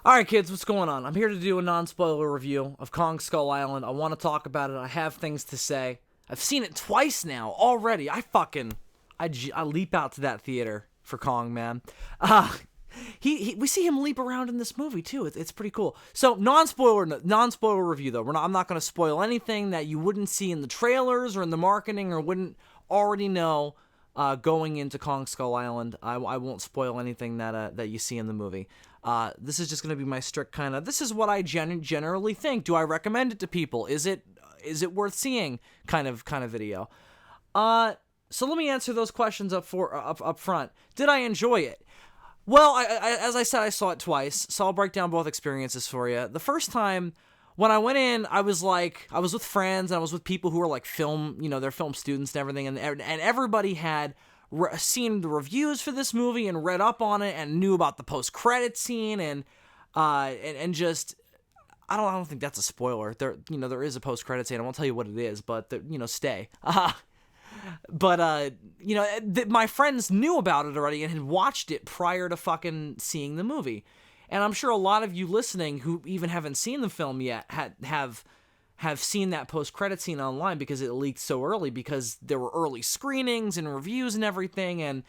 Alright kids, what's going on? I'm here to do a non-spoiler review of Kong Skull Island. I want to talk about it. I have things to say. I've seen it twice now already. I leap out to that theater for Kong, man. We see him leap around in this movie too. It's pretty cool. So non-spoiler review though. I'm not going to spoil anything that you wouldn't see in the trailers or in the marketing or wouldn't already know going into Kong Skull Island. I won't spoil anything that you see in the movie. This is just going to be my strict kind of, this is what I generally think. Do I recommend it to people? Is it worth seeing kind of video? So let me answer those questions up front. Did I enjoy it? Well, as I said, I saw it twice, so I'll break down both experiences for you. The first time, when I went in, I was with friends, and I was with people who were like they're film students and everything, and everybody had seen the reviews for this movie and read up on it and knew about the post-credit scene and just I don't think that's a spoiler. There is a post-credit scene. I won't tell you what it is, but stay. But my friends knew about it already and had watched it prior to fucking seeing the movie. And I'm sure a lot of you listening who even haven't seen the film yet have seen that post-credit scene online because it leaked so early, because there were early screenings and reviews and everything. And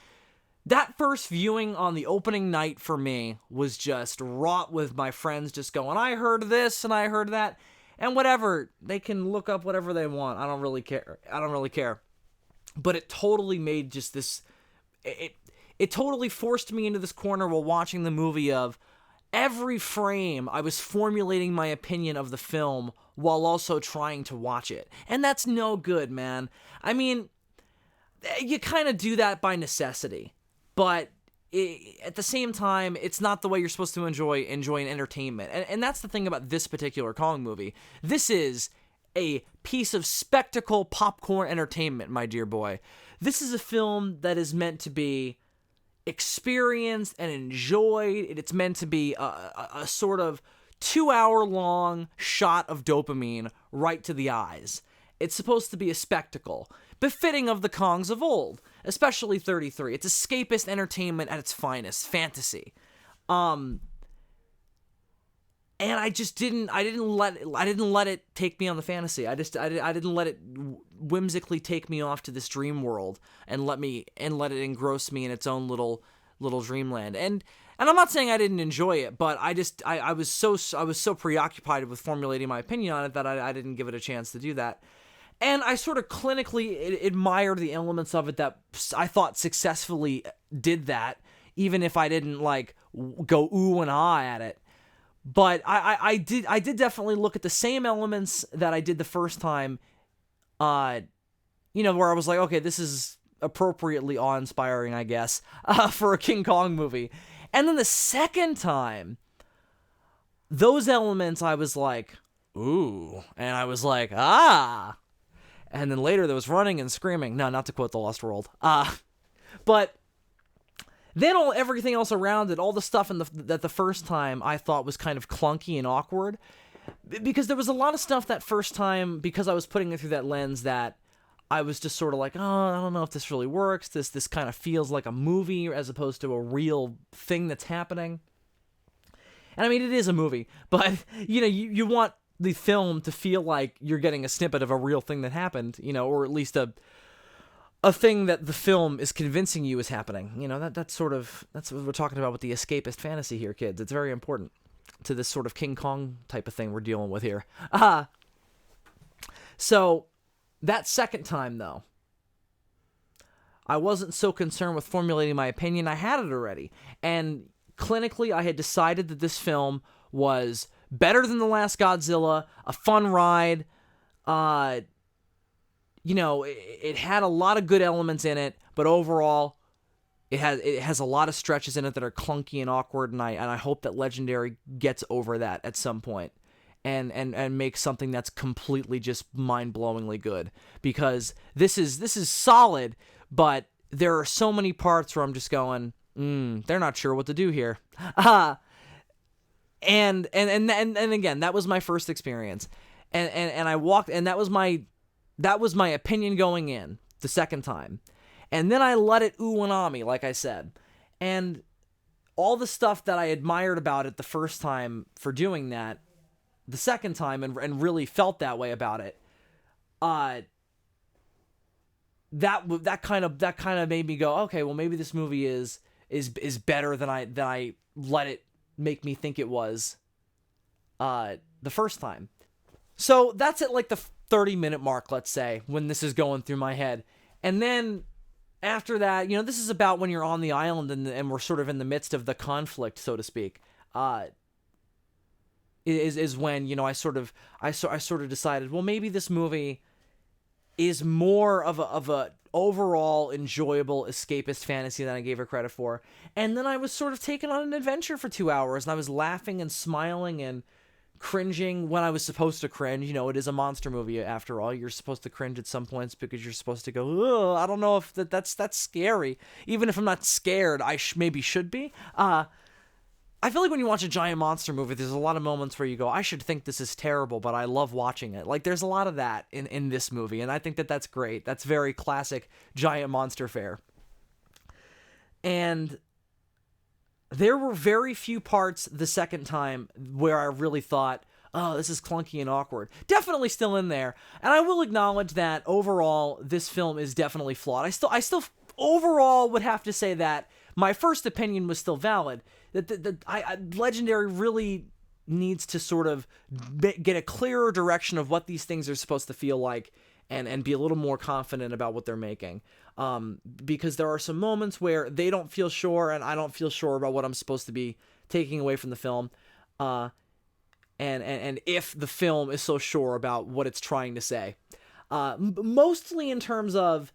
that first viewing on the opening night for me was just wrought with my friends just going, I heard this and I heard that. And whatever, they can look up whatever they want. I don't really care. But it totally made just this, it totally forced me into this corner while watching the movie of every frame I was formulating my opinion of the film while also trying to watch it. And that's no good, man. I mean, you kind of do that by necessity. But at the same time, it's not the way you're supposed to enjoy an entertainment. And that's the thing about this particular Kong movie. This is a piece of spectacle popcorn entertainment, my dear boy. This is a film that is meant to be experienced and enjoyed. It's meant to be a sort of 2-hour-long shot of dopamine right to the eyes. It's supposed to be a spectacle, befitting of the Kongs of old, especially 33. It's escapist entertainment at its finest, fantasy. And I didn't let it take me on the fantasy. I didn't let it whimsically take me off to this dream world and let it engross me in its own little dreamland. And I'm not saying I didn't enjoy it, but I was so preoccupied with formulating my opinion on it that I didn't give it a chance to do that. And I sort of clinically admired the elements of it that I thought successfully did that, even if I didn't like go ooh and ah at it. But I did definitely look at the same elements that I did the first time, where I was like, okay, this is appropriately awe-inspiring, I guess, for a King Kong movie. And then the second time, those elements I was like, ooh, and I was like, ah. And then later there was running and screaming. No, not to quote The Lost World. But then everything else around it, all the stuff that the first time I thought was kind of clunky and awkward, because there was a lot of stuff that first time, because I was putting it through that lens, that I was just sort of like, oh, I don't know if this really works. This kind of feels like a movie as opposed to a real thing that's happening. And I mean, it is a movie, but you want the film to feel like you're getting a snippet of a real thing that happened, or at least a thing that the film is convincing you is happening. That's what we're talking about with the escapist fantasy here, kids. It's very important to this sort of King Kong type of thing we're dealing with here. So that second time, though, I wasn't so concerned with formulating my opinion. I had it already. And clinically, I had decided that this film was better than The Last Godzilla, a fun ride. It had a lot of good elements in it, but overall, it has a lot of stretches in it that are clunky and awkward, and I hope that Legendary gets over that at some point and makes something that's completely just mind-blowingly good, because this is solid, but there are so many parts where I'm just going, they're not sure what to do here. And again, that was my first experience, and I walked, and that was my opinion going in the second time. And then I let it ooh and ah me, like I said. And all the stuff that I admired about it the first time for doing that, the second time, and really felt that way about it, that kind of made me go, okay, well, maybe this movie is better than I let it make me think it was the first time. So that's at like the 30-minute mark, let's say, when this is going through my head. And then after that, this is about when you're on the island and we're sort of in the midst of the conflict, so to speak. Is when, I sort of decided, well, maybe this movie is more of a overall enjoyable escapist fantasy than I gave it credit for. And then I was sort of taken on an adventure for 2 hours, and I was laughing and smiling and cringing when I was supposed to cringe. It is a monster movie after all. You're supposed to cringe at some points because you're supposed to go, I don't know if that's scary. Even if I'm not scared, I maybe should be. I feel like when you watch a giant monster movie, there's a lot of moments where you go, I should think this is terrible, but I love watching it. Like, there's a lot of that in this movie, and I think that's great. That's very classic giant monster fare. And there were very few parts the second time where I really thought, oh, this is clunky and awkward. Definitely still in there. And I will acknowledge that overall, this film is definitely flawed. I still overall would have to say that my first opinion was still valid. That Legendary really needs to sort of get a clearer direction of what these things are supposed to feel like, and be a little more confident about what they're making. Because there are some moments where they don't feel sure, and I don't feel sure about what I'm supposed to be taking away from the film. And if the film is so sure about what it's trying to say. Mostly in terms of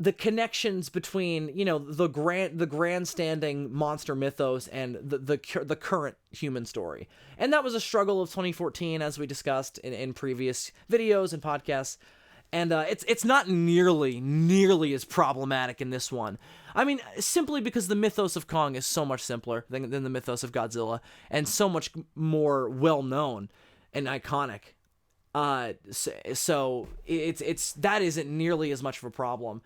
the connections between, the grandstanding monster mythos and the current human story. And that was a struggle of 2014, as we discussed in previous videos and podcasts. And it's not nearly as problematic in this one. I mean, simply because the mythos of Kong is so much simpler than the mythos of Godzilla, and so much more well-known and iconic. So it's that isn't nearly as much of a problem.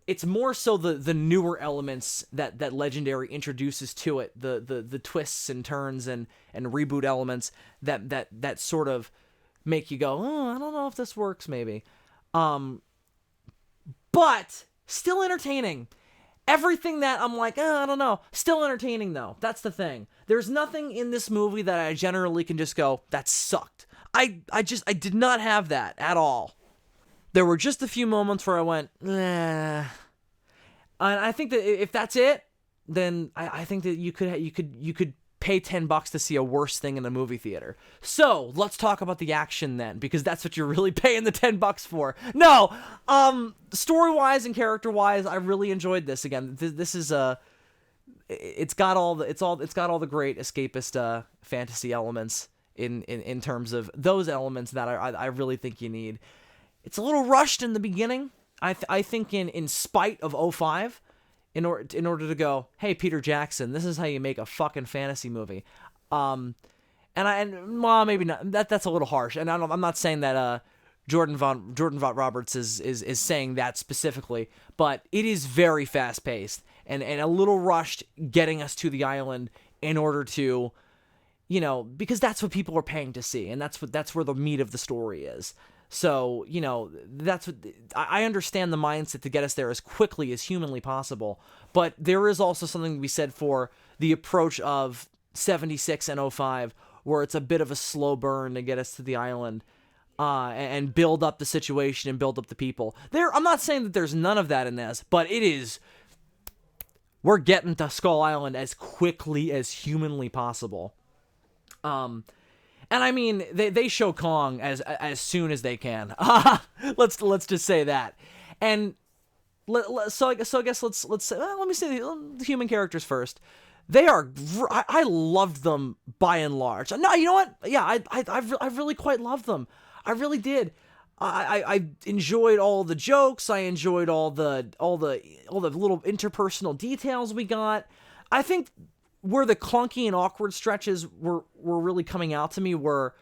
It's more so the newer elements that Legendary introduces to it, the twists and turns and reboot elements that sort of make you go, oh, I don't know if this works, maybe. But still entertaining. Everything that I'm like, I don't know, still entertaining though. That's the thing. There's nothing in this movie that I generally can just go, that sucked. I did not have that at all. There were just a few moments where I went, and I think that if that's it, then I think that you could pay $10 to see a worse thing in a movie theater. So let's talk about the action then, because that's what you're really paying the $10 for. No, story-wise and character-wise, I really enjoyed this. Again, this is it's got all the great escapist fantasy elements in terms of those elements that I really think you need. It's a little rushed in the beginning. I think in spite of 05, in order to go, hey, Peter Jackson, this is how you make a fucking fantasy movie. Well, maybe not. That's a little harsh. And I'm not saying that Jordan Vaught Roberts is saying that specifically, but it is very fast paced and a little rushed, getting us to the island in order to, because that's what people are paying to see, and that's where the meat of the story is. So, that's what I understand, the mindset to get us there as quickly as humanly possible. But there is also something to be said for the approach of 76 and 05, where it's a bit of a slow burn to get us to the island, and build up the situation and build up the people. I'm not saying that there's none of that in this, but it is. We're getting to Skull Island as quickly as humanly possible. And I mean, they show Kong as soon as they can. Let's just say that. And so I guess let's say, let me say the human characters first. They are. I loved them by and large. No, you know what? Yeah, I really quite loved them. I really did. I enjoyed all the jokes. I enjoyed all the little interpersonal details we got. I think where the clunky and awkward stretches were really coming out to me were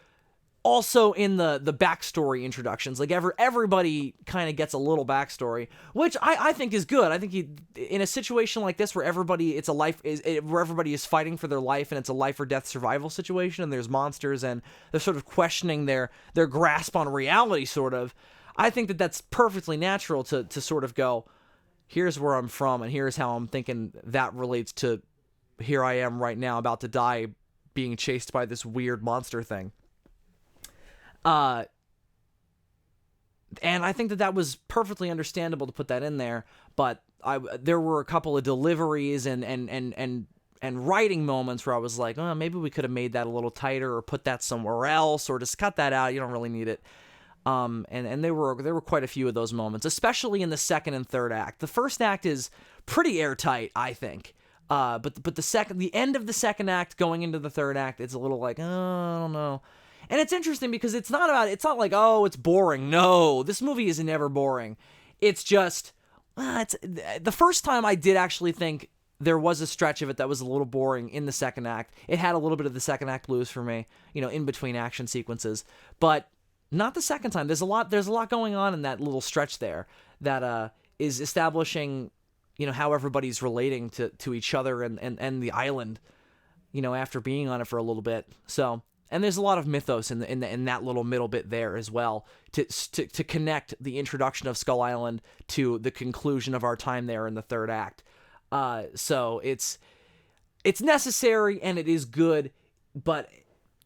also in the backstory introductions, like everybody kind of gets a little backstory, which I think is good. I think in a situation like this where everybody where everybody is fighting for their life and it's a life or death survival situation, and there's monsters and they're sort of questioning their grasp on reality, sort of. I think that's perfectly natural to sort of go, here's where I'm from and here's how I'm thinking that relates to here I am right now about to die being chased by this weird monster thing. And I think that was perfectly understandable to put that in there, but there were a couple of deliveries and writing moments where I was like, oh, maybe we could have made that a little tighter or put that somewhere else or just cut that out. You don't really need it. And there were quite a few of those moments, especially in the second and third act. The first act is pretty airtight, I think. But the end of the second act going into the third act, it's a little like, oh, I don't know. And it's interesting because it's not like, oh, it's boring. No, this movie is never boring. It's just, it's the first time I did actually think there was a stretch of it that was a little boring in the second act. It had a little bit of the second act blues for me, in between action sequences, but not the second time. There's a lot going on in that little stretch there that is establishing, how everybody's relating to each other and the island, after being on it for a little bit. So. And there's a lot of mythos in that little middle bit there as well to connect the introduction of Skull Island to the conclusion of our time there in the third act. So it's necessary and it is good, but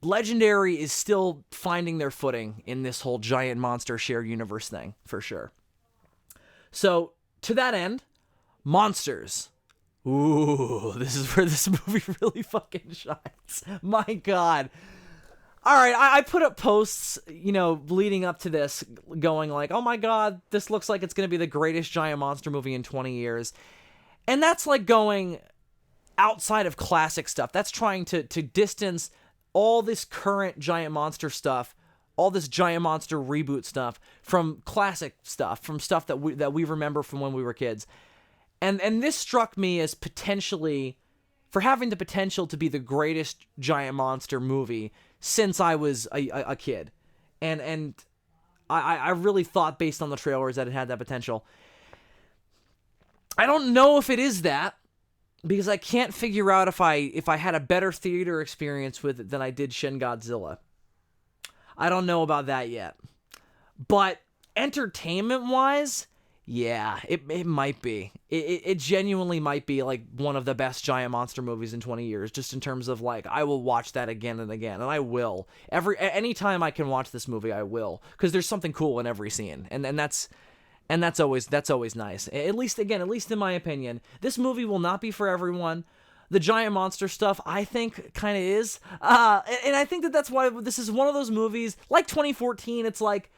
Legendary is still finding their footing in this whole giant monster shared universe thing for sure. So to that end, monsters. Ooh, this is where this movie really fucking shines. My God. All right, I put up posts, leading up to this, going like, oh my God, this looks like it's going to be the greatest giant monster movie in 20 years. And that's like going outside of classic stuff. That's trying to distance all this current giant monster stuff, all this giant monster reboot stuff from classic stuff, from stuff that we remember from when we were kids. And this struck me as for having the potential to be the greatest giant monster movie since I was a kid. And I really thought, based on the trailers, that it had that potential. I don't know if it is that, because I can't figure out if I had a better theater experience with it than I did Shin Godzilla. I don't know about that yet. But entertainment-wise, yeah, it might be. It genuinely might be like one of the best giant monster movies in 20 years, just in terms of like, I will watch that again and again, and I will. Anytime I can watch this movie, I will, because there's something cool in every scene, and that's always nice. At least in my opinion, this movie will not be for everyone. The giant monster stuff, I think, kind of is, and I think that's why this is one of those movies like 2014. It's like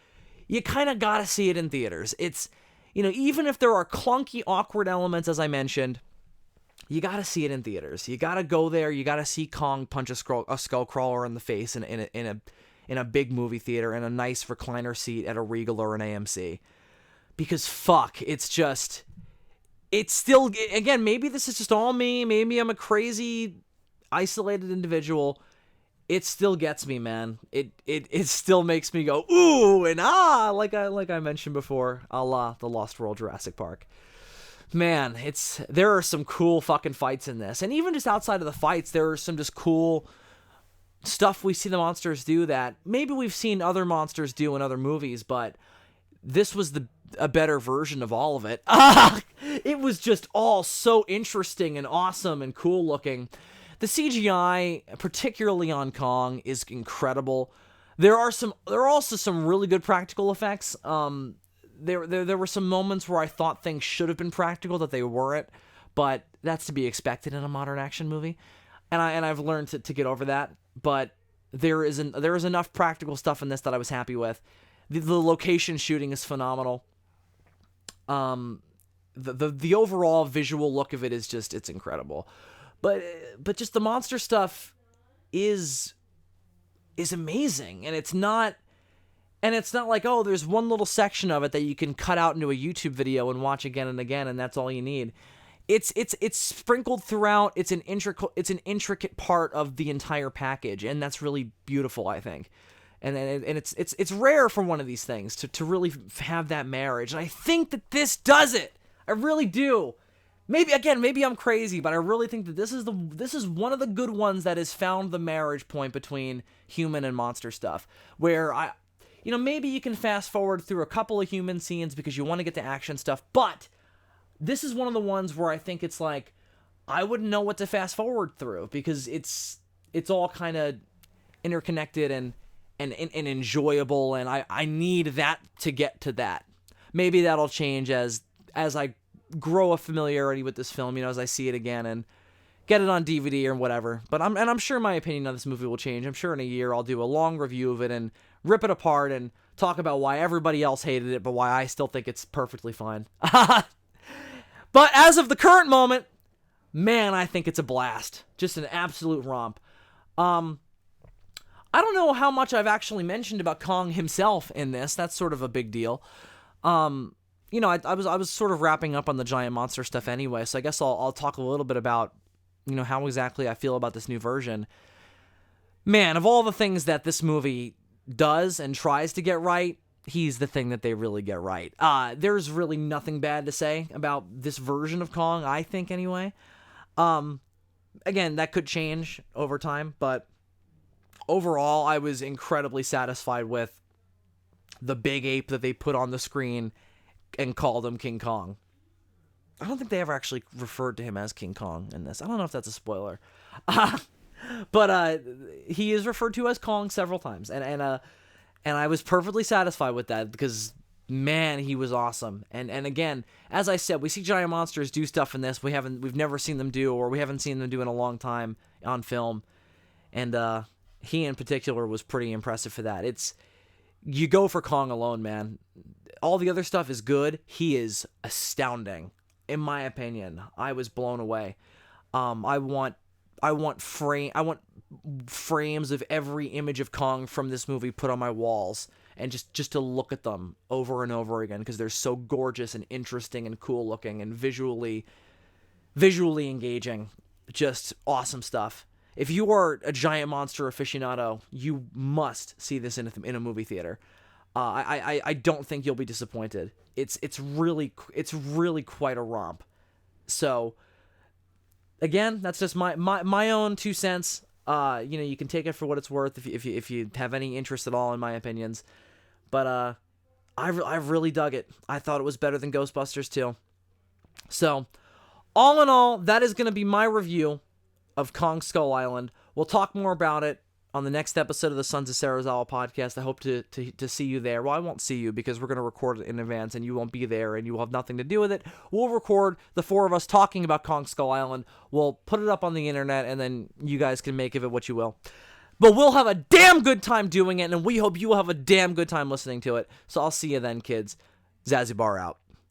you kind of gotta see it in theaters. It's even if there are clunky, awkward elements, as I mentioned, you gotta see it in theaters. You gotta go there. You gotta see Kong punch a skull crawler in the face in a big movie theater in a nice recliner seat at a Regal or an AMC. Because fuck, it's still, again, maybe this is just all me. Maybe I'm a crazy, isolated individual. It still gets me, man. It still makes me go, ooh, and ah, like I mentioned before, a la The Lost World Jurassic Park. Man, there are some cool fucking fights in this. And even just outside of the fights, there are some just cool stuff we see the monsters do that maybe we've seen other monsters do in other movies, but this was a better version of all of it. It was just all so interesting and awesome and cool looking. The CGI, particularly on Kong, is incredible. There are also some really good practical effects. There were some moments where I thought things should have been practical that they weren't, but that's to be expected in a modern action movie. And I've learned to get over that. But there is enough practical stuff in this that I was happy with. The location shooting is phenomenal. The overall visual look of it is just, it's incredible. But just the monster stuff is amazing, and it's not like, oh, there's one little section of it that you can cut out into a YouTube video and watch again and again, and that's all you need. It's sprinkled throughout. It's an intricate part of the entire package, and that's really beautiful, I think. And it's rare for one of these things to really have that marriage. And I think that this does it. I really do. Maybe I'm crazy, but I really think that this is one of the good ones that has found the marriage point between human and monster stuff. Where maybe you can fast forward through a couple of human scenes because you want to get to action stuff, but this is one of the ones where I think it's like I wouldn't know what to fast forward through because it's all kind of interconnected and enjoyable, and I need that to get to that. Maybe that'll change as I grow a familiarity with this film, as I see it again and get it on DVD or whatever. But I'm sure my opinion on this movie will change. I'm sure in a year I'll do a long review of it and rip it apart and talk about why everybody else hated it, but why I still think it's perfectly fine. But as of the current moment, man, I think it's a blast. Just an absolute romp. I don't know how much I've actually mentioned about Kong himself in this. That's sort of a big deal. I was sort of wrapping up on the giant monster stuff anyway, so I guess I'll talk a little bit about, how exactly I feel about this new version. Man, of all the things that this movie does and tries to get right, he's the thing that they really get right. There's really nothing bad to say about this version of Kong, I think anyway. Again, that could change over time, but overall, I was incredibly satisfied with the big ape that they put on the screen and called him King Kong. I don't think they ever actually referred to him as King Kong in this. I don't know if that's a spoiler. But he is referred to as Kong several times. And I was perfectly satisfied with that because, man, he was awesome. And again, as I said, we see giant monsters do stuff in this we've never seen them do, or we haven't seen them do in a long time on film. And he in particular was pretty impressive for that. You go for Kong alone, man. All the other stuff is good. He is astounding, in my opinion. I was blown away. I want frames of every image of Kong from this movie put on my walls, and just to look at them over and over again because they're so gorgeous and interesting and cool looking and visually engaging. Just awesome stuff. If you are a giant monster aficionado, you must see this in a movie theater. I don't think you'll be disappointed. It's really quite a romp. So again, that's just my own 2 cents. You can take it for what it's worth if you have any interest at all in my opinions. But I really dug it. I thought it was better than Ghostbusters 2. So all in all, that is going to be my review of Kong Skull Island. We'll talk more about it on the next episode of the Sons of Sarazawa podcast. I hope to see you there. Well, I won't see you because we're going to record it in advance and you won't be there and you will have nothing to do with it. We'll record the 4 of us talking about Kong Skull Island. We'll put it up on the internet and then you guys can make of it what you will. But we'll have a damn good time doing it, and we hope you will have a damn good time listening to it. So I'll see you then, kids. Zazubaar out.